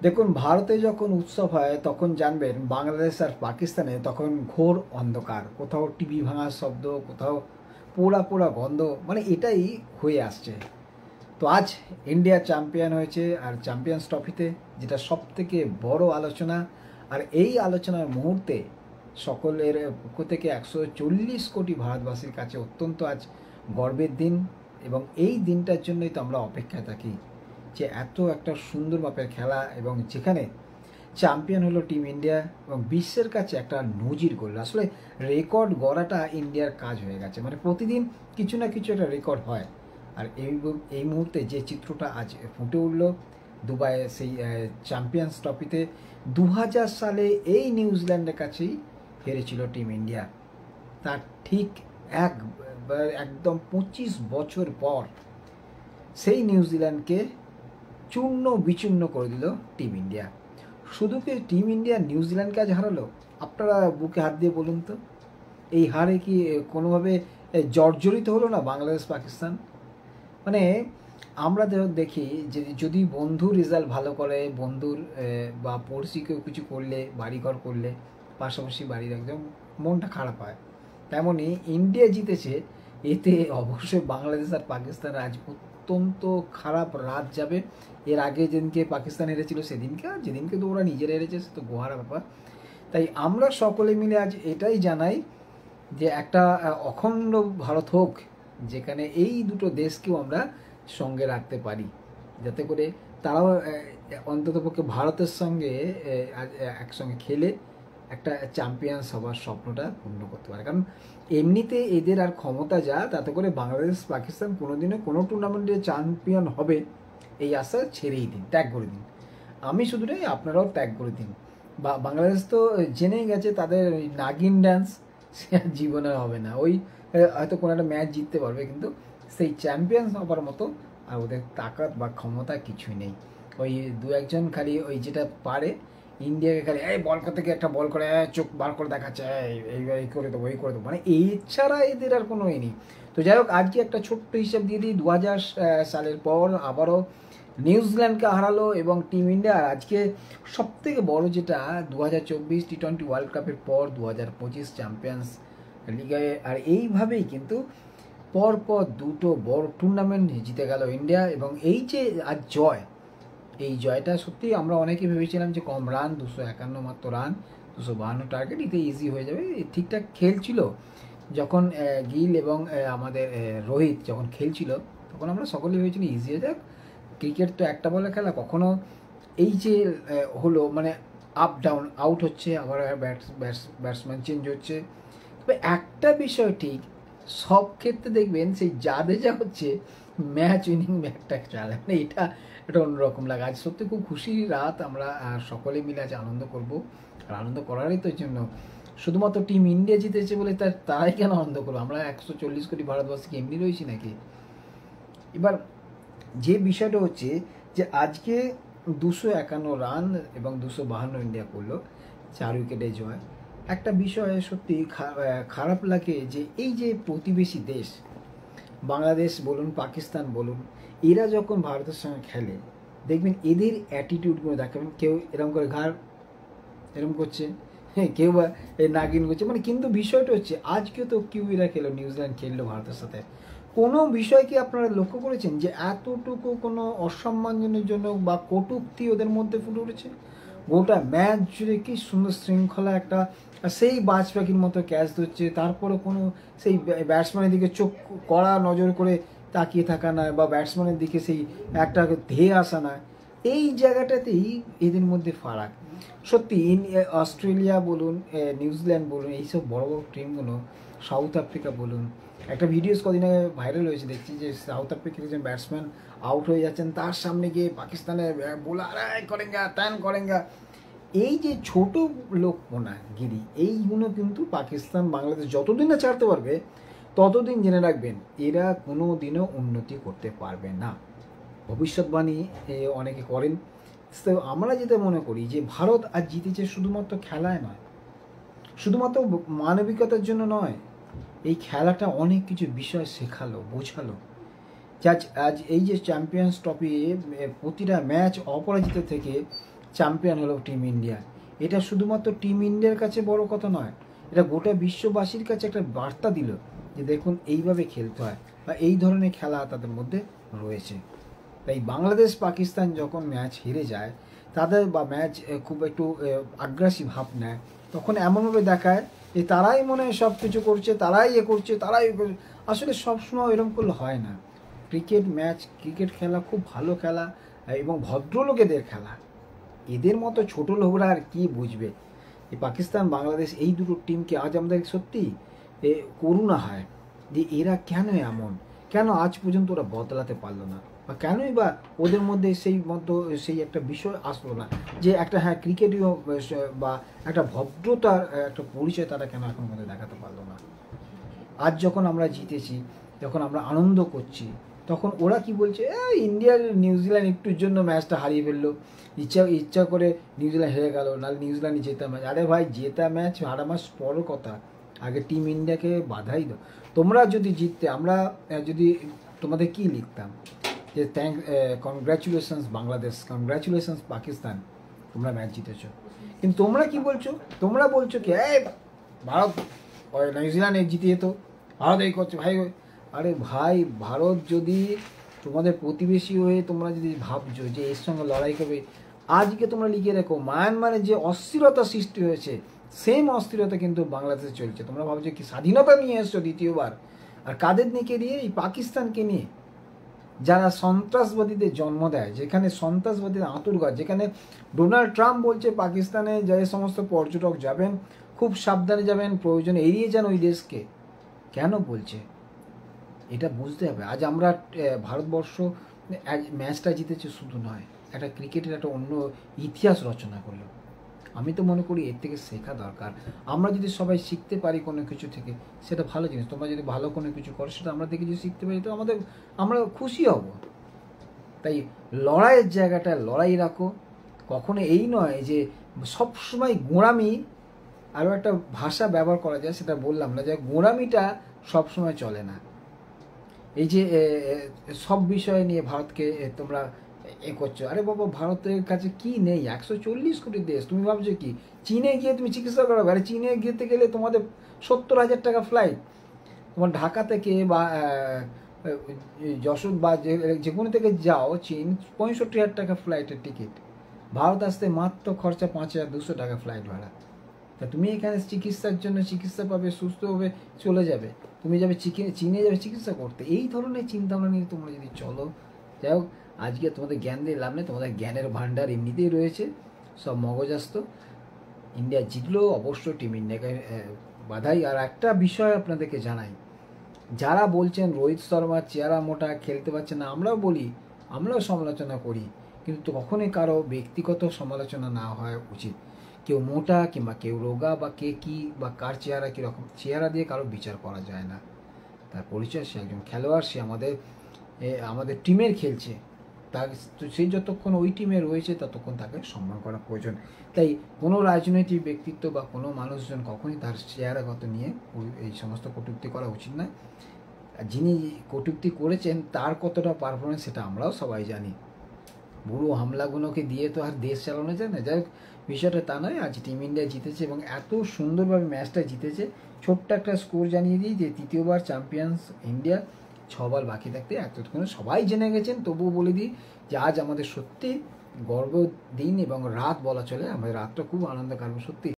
দেখুন, ভারতে যখন উৎসব হয় তখন জানবেন বাংলাদেশ আর পাকিস্তানে তখন ঘোর অন্ধকার। কোথাও টিভি ভাঙার শব্দ, কোথাও পোড়া পোড়া গন্ধ, মানে এটাই হয়ে আসছে। তো আজ ইন্ডিয়া চ্যাম্পিয়ন হয়েছে, আর চ্যাম্পিয়ন্স ট্রফিতে যেটা সব থেকে বড় আলোচনা। আর এই আলোচনার মুহূর্তে সকলের পক্ষ থেকে 140 কোটি ভারতবাসীর কাছে অত্যন্ত আজ গর্বের দিন। এবং এই দিনটার জন্যই তো আমরা অপেক্ষায় থাকি, যে এত একটা সুন্দর মাপের খেলা এবং যেখানে চ্যাম্পিয়ন হলো টিম ইন্ডিয়া এবং বিশ্বের কাছে একটা নজির গড়ল। আসলে রেকর্ড গড়াটা ইন্ডিয়ার কাজ হয়ে গেছে, মানে প্রতিদিন কিছু না কিছু একটা রেকর্ড হয়। আর এই মুহূর্তে যে চিত্রটা আজ ফুটে উঠল দুবাইয়ে সেই চ্যাম্পিয়ন্স ট্রফিতে, 2000 সালে এই নিউজিল্যান্ডের কাছেই হেরেছিল টিম ইন্ডিয়া। তার ঠিক এক একদম 25 বছর পর সেই নিউজিল্যান্ডকে চূর্ণ বিচূর্ণ করে দিল টিম ইন্ডিয়া। শুধু কি টিম ইন্ডিয়া নিউজিল্যান্ডকে আজ হারালো? আপনারা বুকে হাত দিয়ে বলুন তো, এই হারে কি কোনোভাবে জর্জরিত হলো না বাংলাদেশ পাকিস্তান? মানে আমরা দেখি যে যদি বন্ধুর রেজাল্ট ভালো করে, বন্ধুর বা পড়শি কেউ কিছু করলে, বাড়িঘর করলে, পাশাপাশি বাড়ির একদম মনটা খারাপ হয়। তেমনই ইন্ডিয়া জিতেছে, এতে অবশ্যই বাংলাদেশ আর পাকিস্তান আজ অত্যন্ত খারাপ রাত যাবে। এর আগে যেদিনকে পাকিস্তান হেরেছিল সেদিনকে, আর যেদিনকে তো ওরা নিজেরা হেরেছে সে তো গোহারা ব্যাপার। তাই আমরা সকলে মিলে আজ এটাই জানাই যে একটা অখণ্ড ভারত হোক, যেখানে এই দুটো দেশকেও আমরা সঙ্গে রাখতে পারি, যাতে করে তারাও অন্ততপক্ষে ভারতের সঙ্গে একসঙ্গে খেলে একটা চ্যাম্পিয়ন্স হওয়ার স্বপ্নটা পূর্ণ করতে পারে। কারণ এমনিতে এদের আর ক্ষমতা যা, তাতে করে বাংলাদেশ পাকিস্তান কোনোদিনও কোনো টুর্নামেন্টে চ্যাম্পিয়ন হবে এই আশা ছেড়েই দিন, ত্যাগ করে দিন। আমি শুধু নই, আপনারাও ত্যাগ করে দিন। বাংলাদেশ তো জেনেই গেছে তাদের ওই নাগিন ড্যান্স সে আর জীবনে হবে না। ওই হয়তো কোনো একটা ম্যাচ জিততে পারবে, কিন্তু সেই চ্যাম্পিয়ন্স হবার মতো আর ওদের তাকাত বা ক্ষমতা কিছুই নেই। ওই দু একজন খালি ওই যেটা পারে, ইন্ডিয়াকে খালি এই বল করতে গিয়ে একটা বল করে চোখ বার করে দেখাচ্ছে, এই করে দেবো, এই করে দেবো, মানে এই ছাড়া এদের আর কোনো নেই। তো যাই হোক, আজকে একটা ছোট্ট হিসাব দিয়ে দিই। 2000 সালের পর আবারও নিউজিল্যান্ডকে হারালো এবং টিম ইন্ডিয়া আজকে সবথেকে বড় যেটা 2024 টি-20 ওয়ার্ল্ড কাপের পর 2025 চ্যাম্পিয়ন্স লিগে। আর এইভাবেই কিন্তু পরপর দুটো বড় টুর্নামেন্ট জিতে গেল ইন্ডিয়া। এবং এই যে আজ জয়, এই জয়টা সত্যি আমরা অনেকে ভেবেছিলাম যে কম রান, 251 মাত্র রান, 252 টার্গেট, এতে ইজি হয়ে যাবে। ঠিকঠাক খেলছিল যখন গিল এবং আমাদের রোহিত যখন খেলছিল, তখন আমরা সকলেই ভেবেছিলাম ইজি হয়ে যাক। ক্রিকেট তো একটা বলে খেলা, কখনো এই যে হলো মানে আপ ডাউন, আউট হচ্ছে আবার ব্যাটসম্যান চেঞ্জ হচ্ছে। তবে একটা বিষয় ঠিক, সব ক্ষেত্রে দেখবেন সেই জাদেজা হচ্ছে ম্যাচ উইনিং ব্যাটটা চালে, মানে এটা একটা অন্যরকম লাগে। আজ সত্যি খুব খুশির রাত, আমরা সকলে মিলে আজ আনন্দ করব। আর আনন্দ করারই তো জন্য, শুধুমাত্র টিম ইন্ডিয়া জিতেছে বলে তারাই কেন আনন্দ করবো? আমরা 140 কোটি ভারতবাসীকে এমনি রয়েছি নাকি? এবার যে বিষয়টা হচ্ছে যে আজকে 251 রান এবং 252 ইন্ডিয়া করলো, 4 উইকেটে জয়। একটা বিষয় সত্যি খারাপ লাগে যে এই যে প্রতিবেশী দেশ বাংলাদেশ বলুন, পাকিস্তান বলুন, এরা যখন ভারতের সঙ্গে খেলে দেখবেন এদের অ্যাটিটিউডগুলো দেখাবেন, কেউ এরকম করে ঘাড় এরকম করছে, হ্যাঁ, কেউ বা নাগিন করছে, মানে কিন্তু বিষয়টা হচ্ছে আজকে তো কিউইরা খেলো, নিউজিল্যান্ড খেললো ভারতের সাথে, কোনো বিষয় কি আপনারা লক্ষ্য করেছেন যে এতটুকু কোনো অসম্মানজনক বা কটূক্তি ওদের মধ্যে ফুটে উঠেছে? গোটা ম্যাচ জুড়ে কি সুন্দর শৃঙ্খলা একটা, সেই বাজ পাখির মতো ক্যাচ ধরছে, তারপরে কোনো সেই ব্যাটসম্যানের দিকে চোখ কড়া নজর করে তাকিয়ে থাকা নয়, বা ব্যাটসম্যানের দিকে সেই একটা ধেয়ে আসা নয়। এই জায়গাটাতেই এদের মধ্যে ফারাক। সত্যি অস্ট্রেলিয়া বলুন, নিউজিল্যান্ড বলুন, এইসব বড় বড় টিমগুলো, সাউথ আফ্রিকা বলুন, একটা ভিডিওস কদিন আগে ভাইরাল হয়েছে, দেখছি যে সাউথ আফ্রিকার একজন ব্যাটসম্যান আউট হয়ে যাচ্ছেন, তার সামনে গিয়ে পাকিস্তানের বোলার করেঙ্গা ত্যান করেঙ্গা। এই যে ছোট লোকপনা গিরি, এইগুলো কিন্তু পাকিস্তান বাংলাদেশ যতদিন না ছাড়তে পারবে ততদিন জেনে রাখবেন এরা কোনো দিনও উন্নতি করতে পারবে না। ভবিষ্যৎবাণী অনেকে করেন। তো আমরা যেটা মনে করি যে ভারত আজ জিতেছে শুধুমাত্র খেলায় নয়, শুধুমাত্র মানবিকতার জন্য নয়, এই খেলাটা অনেক কিছু বিষয় শেখালো, বোঝালো। আজ এই যে চ্যাম্পিয়ন্স ট্রফি, প্রতিটা ম্যাচ অপরাজিত থেকে চ্যাম্পিয়ন হলো টিম ইন্ডিয়া। এটা শুধুমাত্র টিম ইন্ডিয়ার কাছে বড় কথা নয়, এটা গোটা বিশ্ববাসীর কাছে একটা বার্তা দিল যে দেখুন এইভাবে খেলতে হয় বা এই ধরনের খেলা তাদের মধ্যে রয়েছে। তাই বাংলাদেশ পাকিস্তান যখন ম্যাচ হেরে যায় তাদের বা ম্যাচ খুব একটু আগ্রাসী ভাব নেয়, তখন এমনভাবে দেখায় যে তারাই মনে হয় সব কিছু করছে, তারাই করছে, তারাই আসলে সবসময় এরকম করলে হয় না। ক্রিকেট ম্যাচ, ক্রিকেট খেলা খুব ভালো খেলা এবং ভদ্রলোকেদের খেলা। এদের মতো ছোট লোকরা আর কি বুঝবে। এই পাকিস্তান বাংলাদেশ এই দুটো টিমকে আজ আমাদের সত্যি করুণা হয় যে এরা কেন এমন, কেন আজ পর্যন্ত ওরা বদলাতে পারলো না, বা কেনই বা ওদের মধ্যে সেই একটা বিষয় আসলো না যে একটা হ্যাঁ ক্রিকেটীয় বা একটা ভদ্রতার একটা পরিচয় তারা কেন এখন মধ্যে দেখাতে পারলো না। আজ যখন আমরা জিতেছি, যখন আমরা আনন্দ করছি, তখন ওরা কি বলছে, ইন্ডিয়ার নিউজিল্যান্ড একটুর জন্য ম্যাচটা হারিয়ে ফেললো, ইচ্ছা করে নিউজিল্যান্ড হেরে গেল, নাহলে নিউজিল্যান্ডই জেতা ম্যাচ। আরে ভাই, জেতা ম্যাচ হারা ম্যাচ পরও কথা, আগে টিম ইন্ডিয়াকে বাধাই দাও। তোমরা যদি জিততে, আমরা যদি তোমাদের কি লিখতাম যে কনগ্রাচুলেশনস বাংলাদেশ, কনগ্রাচুলেশনস পাকিস্তান, তোমরা ম্যাচ জিতেছো। কিন্তু তোমরা কি বলছো, তোমরা বলছো কি ভারত নিউজিল্যান্ড জিতে যেত, ভারত এই করছে ভাই। আরে ভাই, ভারত যদি তোমাদের প্রতিবেশী হয়ে তোমরা যদি ভাবছো যে এর সঙ্গে লড়াই করবে, আজকে তোমরা লিখে রেখো মায়ানমারে যে অস্থিরতা সৃষ্টি হয়েছে, সেম অস্থিরতা কিন্তু বাংলাদেশে চলছে। তোমরা ভাবছো কি স্বাধীনতা নিয়ে এসছো দ্বিতীয়বার, আর কাদের নিয়ে এই পাকিস্তানকে নিয়ে, যারা সন্ত্রাসবাদীদের জন্ম দেয়, যেখানে সন্ত্রাসবাদীদের আঁতুড়ঘর, যেখানে ডোনাল্ড ট্রাম্প বলছে পাকিস্তানে যে সমস্ত পর্যটক যাবেন খুব সাবধানে যাবেন, প্রয়োজনে এড়িয়ে যান ওই দেশকে। কেন বলছে এটা বুঝতে হবে। আজ আমরা ভারতবর্ষ ম্যাচটা জিতেছে শুধু নয়, একটা ক্রিকেটের একটা অন্য ইতিহাস রচনা করলো। আমি তো মনে করি এর থেকে শেখা দরকার। আমরা যদি সবাই শিখতে পারি কোনো কিছু থেকে, সেটা ভালো জিনিস। তোমরা যদি ভালো কোনো কিছু করো, সেটা আমরা দেখে যদি শিখতে পারি, তো আমরা খুশি হব। তাই লড়াইয়ের জায়গাটা লড়াই রাখো। কখনো এই নয় যে সবসময় গোঁড়ামি, আরও একটা ভাষা ব্যবহার করা যায়, সেটা বললাম না, যে গোঁড়ামিটা সবসময় চলে না। এই যে সব বিষয় নিয়ে ভারতকে তোমরা করছো, আরে বাবা, ভারতের কাছে কি নেই? 140 কোটি দেশ। তুমি ভাবছো কি চীনে গিয়ে তুমি চিকিৎসা করাবে? আরে চীনে যেতে গেলে তোমাদের 70,000 টাকা ফ্লাইট, তোমার ঢাকা থেকে বা যশোর বা যে কোনো থেকে যাও চীন, 65,000 টাকা ফ্লাইটের টিকিট। ভারত আসতে মাত্র খরচা 5,200 টাকা ফ্লাইট ভাড়া। তা তুমি এখানে চিকিৎসার জন্য চিকিৎসা পাবে, সুস্থভাবে চলে যাবে, তুমি যাবে চীনে যাবে চিকিৎসা করতে। এই ধরনের চিন্তাভাবনা নিয়ে তোমরা যদি চলো, যাই হোক, আজকে তোমাদের জ্ঞান দিয়ে লাভ নেই, তোমাদের জ্ঞানের ভাণ্ডার এমনিতেই রয়েছে সব মগজাস্ত। ইন্ডিয়া জিতলেও অবশ্যই টিম ইন্ডিয়াকে বাধাই। আর একটা বিষয় আপনাদেরকে জানাই, যারা বলছেন রোহিত শর্মা চেহারা মোটা, খেলতে পারছে না, আমরাও সমালোচনা করি, কিন্তু কখনোই কারো ব্যক্তিগত সমালোচনা না হওয়া উচিত। কেউ মোটা কিংবা কেউ রোগা বা কে কী বা কার চেহারা কীরকম, চেহারা দিয়ে কারো বিচার করা যায় না। তার পরিচয় সে একজন খেলোয়াড়, সে আমাদের টিমের খেলছে, তার সে যতক্ষণ ওই টিমে রয়েছে ততক্ষণ তাকে সম্মান করা প্রয়োজন। তাই কোনো রাজনৈতিক ব্যক্তিত্ব বা কোনো মানুষজন কখনই তার চেহারাগত নিয়ে এই সমস্ত কটূক্তি করা উচিত নয়। যিনি কটূক্তি করেছেন তার কতটা পারফরমেন্স সেটা আমরাও সবাই জানি। বুড়ো হামলাগুলোকে দিয়ে তো আর দেশ চালানো যায় না। যাই হোক, বিষয়টা তা নয়। আজ টিম ইন্ডিয়া জিতেছে এবং এত সুন্দরভাবে ম্যাচটা জিতেছে। ছোট্ট একটা স্কোর জানিয়ে দিই যে তৃতীয়বার চ্যাম্পিয়ন্স ইন্ডিয়া, 6 বল বাকি থাকতে এতক্ষণে সবাই জেনে গেছেন, তবুও বলে দিই যে আজ আমাদের সত্যি গর্ব দিন এবং রাত বলা চলে। আমাদের রাতটা খুব আনন্দ কাটবে সত্যি।